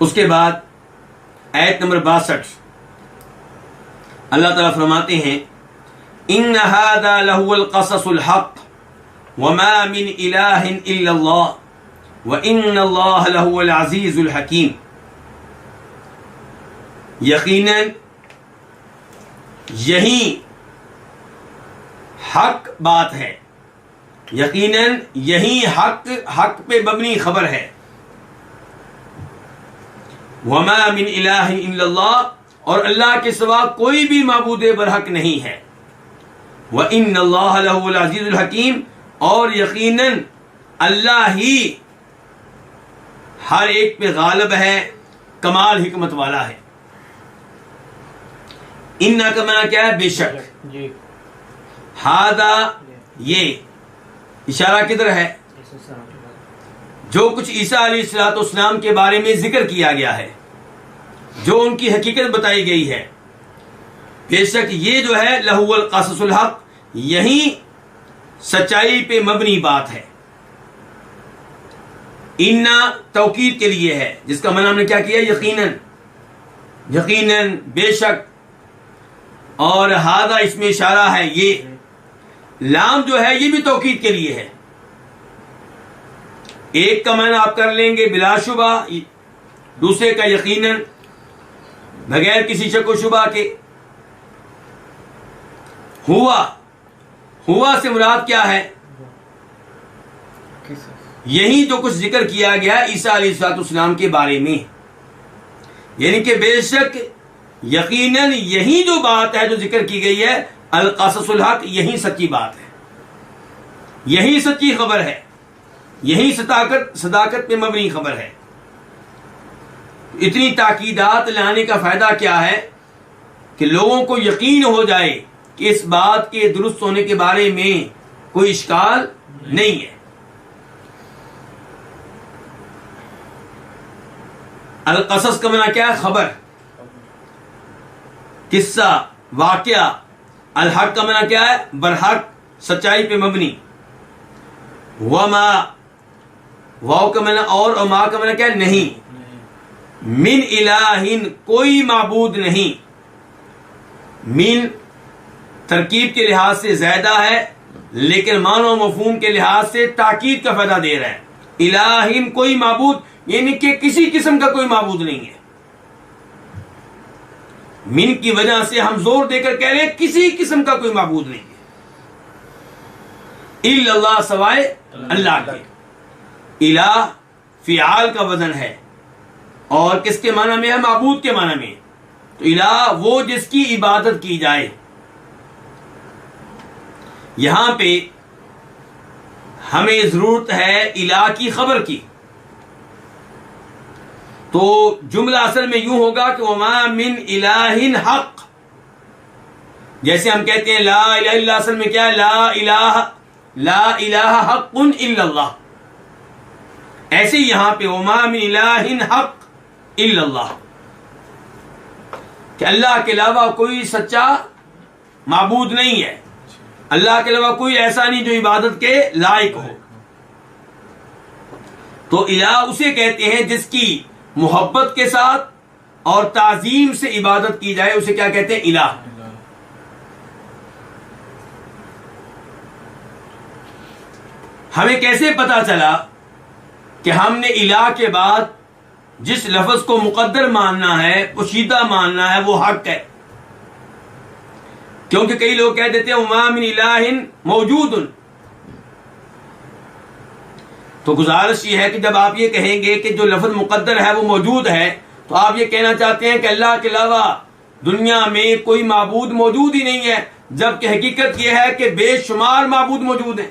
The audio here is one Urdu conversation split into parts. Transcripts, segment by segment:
اس کے بعد آیت نمبر 62 اللہ تعالیٰ فرماتے ہیں ان هذا لهو القصص الحق وما من الہ الا اللہ وان اللہ لهو العزیز الحکیم. یقیناً یہی حق بات ہے، یقیناً یہی حق پہ مبنی خبر ہے. وما من الہ الا اللہ، اور اللہ کے سوا کوئی بھی معبود برحق نہیں ہے. وَإِنَّ اللَّهَ لَهُوَ الْعَزِيزُ الْحَكِيمُ، اور یقیناً اللہ ہی ہر ایک پہ غالب ہے، کمال حکمت والا ہے. اِنَّا کا معنی کیا ہے؟ بے شک. ہذا، یہ اشارہ کدھر ہے؟ جو کچھ عیسیٰ علیہ الصلوۃ والسلام کے بارے میں ذکر کیا گیا ہے، جو ان کی حقیقت بتائی گئی ہے، بے شک یہ جو ہے لہو القصص الحق، یہی سچائی پہ مبنی بات ہے. انا توکید کے لیے ہے، جس کا معنی ہم نے کیا کیا؟ یقیناً، یقیناً، بے شک. اور ہذا اس میں اشارہ ہے، یہ لام جو ہے یہ بھی توکید کے لیے ہے. ایک کا معنی آپ کر لیں گے بلا شبہ، دوسرے کا یقیناً، بغیر کسی شک و شبہ کے. ہوا سے مراد کیا ہے؟ یہی جو کچھ ذکر کیا گیا عیسیٰ علیہ الصلوۃ والسلام کے بارے میں، یعنی کہ بے شک یقیناً یہی جو بات ہے جو ذکر کی گئی ہے، القصص الحق، یہی سچی بات ہے، یہی سچی خبر ہے، یہی صداقت پہ مبنی خبر ہے. اتنی تاکیدات لانے کا فائدہ کیا ہے؟ کہ لوگوں کو یقین ہو جائے کہ اس بات کے درست ہونے کے بارے میں کوئی اشکال نہیں ہے. القصص کا معنی کیا ہے؟ خبر، قصہ، واقعہ. الحق کا معنی کیا ہے؟ برحق، سچائی پہ مبنی. وما، واو کا معنی اور ما کا معنی کیا ہے؟ نہیں. من الہ، کوئی معبود نہیں. من ترکیب کے لحاظ سے زیادہ ہے، لیکن معنی و مفہوم کے لحاظ سے تاکید کا فائدہ دے رہا ہے. الہ، کوئی معبود، یعنی کہ کسی قسم کا کوئی معبود نہیں ہے. من کی وجہ سے ہم زور دے کر کہہ رہے ہیں کسی قسم کا کوئی معبود نہیں ہے. الا اللہ، سوائے اللہ کے. الہ فعال کا وزن ہے، اور کس کے معنی میں ہے؟ معبود کے معنی میں. تو الہ وہ جس کی عبادت کی جائے. یہاں پہ ہمیں ضرورت ہے الہ کی خبر کی. تو جملہ اصل میں یوں ہوگا کہ وما من الہ حق. جیسے ہم کہتے ہیں لا الہ الا اللہ، اصل میں کیا ہے؟ لا الہ حق الا اللہ. ایسے ہی یہاں پہ وما من الہ حق الا اللہ، کہ اللہ کے علاوہ کوئی سچا معبود نہیں ہے، اللہ کے علاوہ کوئی ایسا نہیں جو عبادت کے لائق ہو. تو الہ اسے کہتے ہیں جس کی محبت کے ساتھ اور تعظیم سے عبادت کی جائے، اسے کیا کہتے ہیں؟ الہ. ہمیں کیسے پتا چلا کہ ہم نے الہ کے بعد جس لفظ کو مقدر ماننا ہے، پوشیدہ ماننا ہے، وہ حق ہے؟ کیونکہ کئی لوگ کہہ دیتے ہیں وما من الہ موجود. تو گزارش یہ ہے کہ جب آپ یہ کہیں گے کہ جو لفظ مقدر ہے وہ موجود ہے، تو آپ یہ کہنا چاہتے ہیں کہ اللہ کے علاوہ دنیا میں کوئی معبود موجود ہی نہیں ہے، جبکہ حقیقت یہ ہے کہ بے شمار معبود موجود ہیں.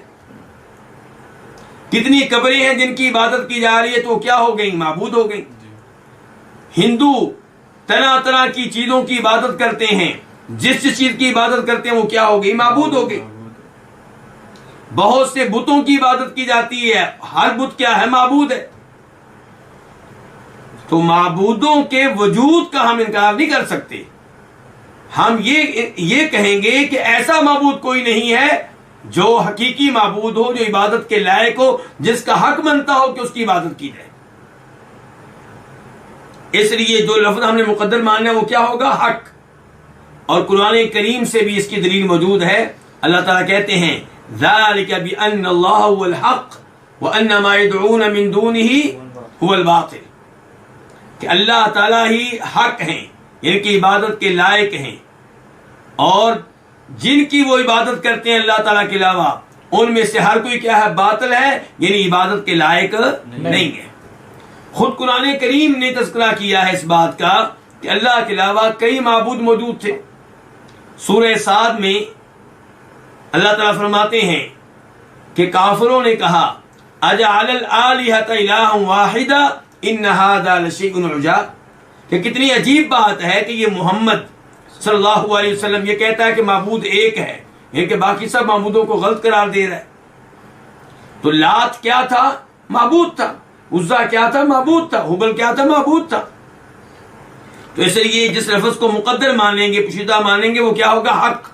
کتنی قبریں ہیں جن کی عبادت کی جا رہی ہے، تو کیا ہو گئی؟ معبود ہو گئی. ہندو طرح طرح کی چیزوں کی عبادت کرتے ہیں، جس چیز کی عبادت کرتے ہیں وہ کیا ہو گئی؟ معبود ہو گئی. بہت سے بتوں کی عبادت کی جاتی ہے، ہر بت کیا ہے؟ معبود ہے. تو معبودوں کے وجود کا ہم انکار نہیں کر سکتے. ہم یہ کہیں گے کہ ایسا معبود کوئی نہیں ہے جو حقیقی معبود ہو، جو عبادت کے لائق ہو، جس کا حق بنتا ہو کہ اس کی عبادت کی جائے. اس لیے جو لفظ ہم نے مقدر ماننا ہے وہ کیا ہوگا؟ حق. اور قرآن کریم سے بھی اس کی دلیل موجود ہے. اللہ تعالیٰ کہتے ہیں ذَلِكَ بِأَنَّ اللَّهَ هُوَ الْحَقُّ وَأَنَّ مَا يَدْعُونَ مِن دُونِهِ هُوَ الْبَاطِلُ، کہ اللہ تعالیٰ ہی حق ہیں، ان کی عبادت کے لائق ہیں، اور جن کی وہ عبادت کرتے ہیں اللہ تعالیٰ کے علاوہ ان میں سے ہر کوئی کیا ہے؟ باطل ہے، یعنی عبادت کے لائق نہیں ہے. خود قرآن کریم نے تذکرہ کیا ہے اس بات کا کہ اللہ کے علاوہ کئی معبود موجود تھے. سورہ صاد میں اللہ تعالیٰ فرماتے ہیں کہ کافروں نے کہا اجعل الآلہۃ الہا واحدا ان ھذا لشیء عجاب، کہ کتنی عجیب بات ہے کہ یہ محمد صلی اللہ علیہ وسلم یہ کہتا ہے کہ معبود ایک ہے، یعنی کہ باقی سب معبودوں کو غلط قرار دے رہا ہے. تو لات کیا تھا؟ معبود تھا. عزا کیا تھا؟ معبود تھا. حبل کیا تھا؟ معبود تھا. تو اس لیے جس لفظ کو مقدر مانیں گے، پوشیدہ مانیں گے، وہ کیا ہوگا؟ حق.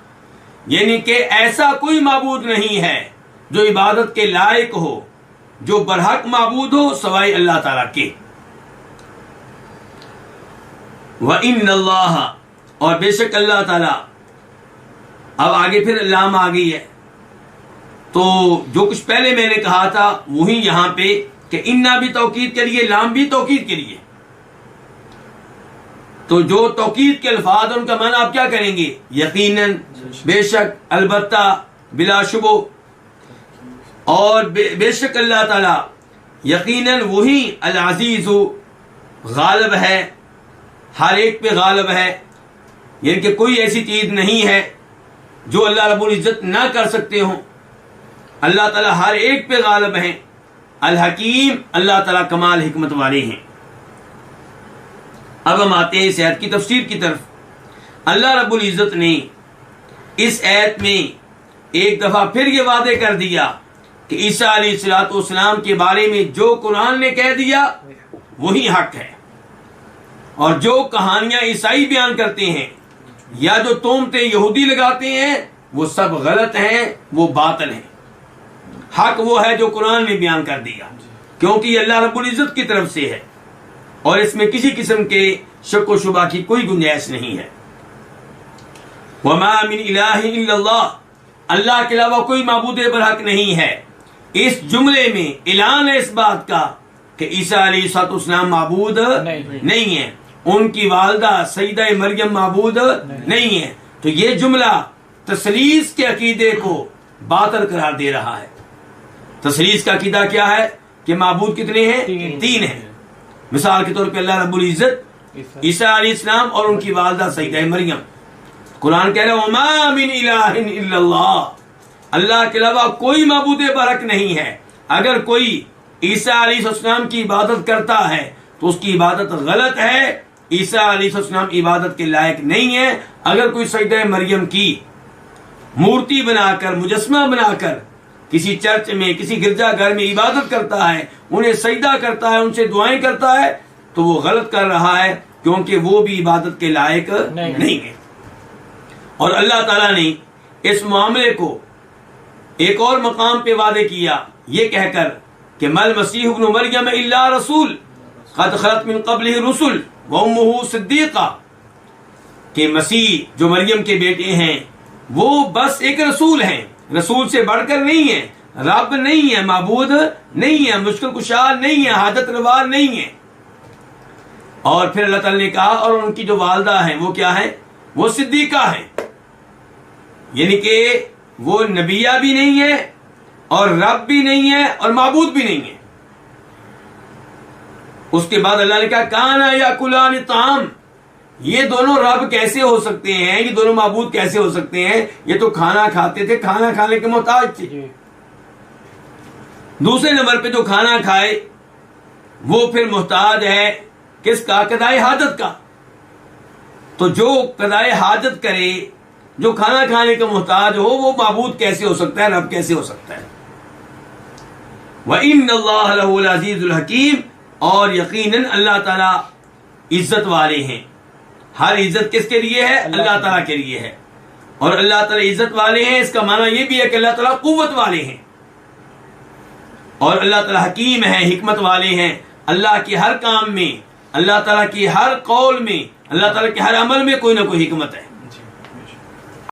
یعنی کہ ایسا کوئی معبود نہیں ہے جو عبادت کے لائق ہو، جو برحق معبود ہو سوائے اللہ تعالیٰ کے. وَإِنَّ اللَّهَ، اور بے شک اللہ تعالیٰ. اب آگے پھر لام آ گئی ہے، تو جو کچھ پہلے میں نے کہا تھا وہی یہاں پہ کہ انا بھی توکید کے لیے، لام بھی توکید کے لیے. تو جو توکید کے الفاظ ان کا معنی آپ کیا کریں گے؟ یقیناً، بے شک، البتہ، بلا شبہ. اور بے شک اللہ تعالی یقیناً وہی العزیز غالب ہے، ہر ایک پہ غالب ہے، یعنی کہ کوئی ایسی چیز نہیں ہے جو اللہ رب العزت نہ کر سکتے ہوں. اللہ تعالیٰ ہر ایک پہ غالب ہیں. الحکیم، اللہ تعالیٰ کمال حکمت والے ہیں. اب ہم آتے ہیں اس آیت کی تفسیر کی طرف. اللہ رب العزت نے اس آیت میں ایک دفعہ پھر یہ وعدے کر دیا کہ عیسیٰ علیہ الصلوۃ والسلام کے بارے میں جو قرآن نے کہہ دیا وہی حق ہے، اور جو کہانیاں عیسائی بیان کرتے ہیں یا جو تہمتیں یہودی لگاتے ہیں وہ سب غلط ہیں، وہ باطل ہیں. حق وہ ہے جو قرآن نے بیان کر دیا، کیونکہ یہ اللہ رب العزت کی طرف سے ہے اور اس میں کسی قسم کے شک و شبہ کی کوئی گنجائش نہیں ہے. وَمَا مِنْ إِلَٰهٍ إِلَّا اللَّهُ، اللہ کے علاوہ کوئی معبود برحق نہیں ہے. اس جملے میں اعلان ہے اس بات کا کہ عیسیٰ علیہ السلام معبود نہیں ہے، ان کی والدہ سیدہ مریم معبود نہیں ہے. تو یہ جملہ تثلیث کے عقیدے کو باطل قرار دے رہا ہے. تثلیث کا عقیدہ کیا ہے؟ کہ معبود کتنے ہیں؟ تین ہیں. مثال کے طور پہ اللہ رب العزت، عیسیٰ علیہ السلام اور ان کی والدہ سیدہ مریم. قرآن کہہ رہا ہے وَمَا مِنْ إِلَٰهٍ إِلَّا اللَّهُ، اللہ کے علاوہ کوئی معبود برحق نہیں ہے. اگر کوئی عیسیٰ علیہ السلام کی عبادت کرتا ہے تو اس کی عبادت غلط ہے. عیسیٰ علیہ السلام عبادت کے لائق نہیں ہے. اگر کوئی سجدہ مریم کی مورتی بنا کر، مجسمہ بنا کر کسی چرچ میں، کسی گرجا گھر میں عبادت کرتا ہے، انہیں سجدہ کرتا ہے، ان سے دعائیں کرتا ہے، تو وہ غلط کر رہا ہے، کیونکہ وہ بھی عبادت کے لائق نہیں ہے. اور اللہ تعالیٰ نے اس معاملے کو ایک اور مقام پہ وعدے کیا یہ کہہ کر کہ مل مسیح ابن مریم الا رسول قد خلت من قبلہ الرسل وامہ صدیقہ، کہ مسیح جو مریم کے بیٹے ہیں وہ بس ایک رسول ہیں، رسول سے بڑھ کر نہیں ہے، رب نہیں ہے، معبود نہیں ہے، مشکل کشا نہیں ہے، حاجت روا نہیں ہے. اور پھر اللہ تعالی نے کہا اور ان کی جو والدہ ہیں وہ کیا ہیں؟ وہ صدیقہ ہیں، یعنی کہ وہ نبیہ بھی نہیں ہے اور رب بھی نہیں ہے اور معبود بھی نہیں ہے. اس کے بعد اللہ نے کہا کانا یاکلان الطعام، یہ دونوں رب کیسے ہو سکتے ہیں، یہ دونوں معبود کیسے ہو سکتے ہیں؟ یہ تو کھانا کھاتے تھے، کھانا کھانے کے محتاج تھے. دوسرے نمبر پہ جو کھانا کھائے وہ پھر محتاج ہے کس کا؟ قضائے حاجت کا. تو جو قضائے حاجت کرے، جو کھانا کھانے کا محتاج ہو، وہ معبود کیسے ہو سکتا ہے، رب کیسے ہو سکتا ہے؟ وَإِنَّ اللَّهَ لَهُ الْعَزِيزُ الْحَكِيمُ، اور یقیناً اللہ تعالیٰ عزت والے ہیں. ہر عزت کس کے لیے ہے؟ اللہ تعالیٰ کے لیے ہے. اور اللہ تعالیٰ عزت والے ہیں، اس کا معنی یہ بھی ہے کہ اللہ تعالیٰ قوت والے ہیں، اور اللہ تعالیٰ حکیم ہے، حکمت والے ہیں. اللہ کے ہر کام میں اللہ تعالیٰ کی ہر قول میں، اللہ تعالیٰ کے ہر عمل میں کوئی نہ کوئی حکمت ہے.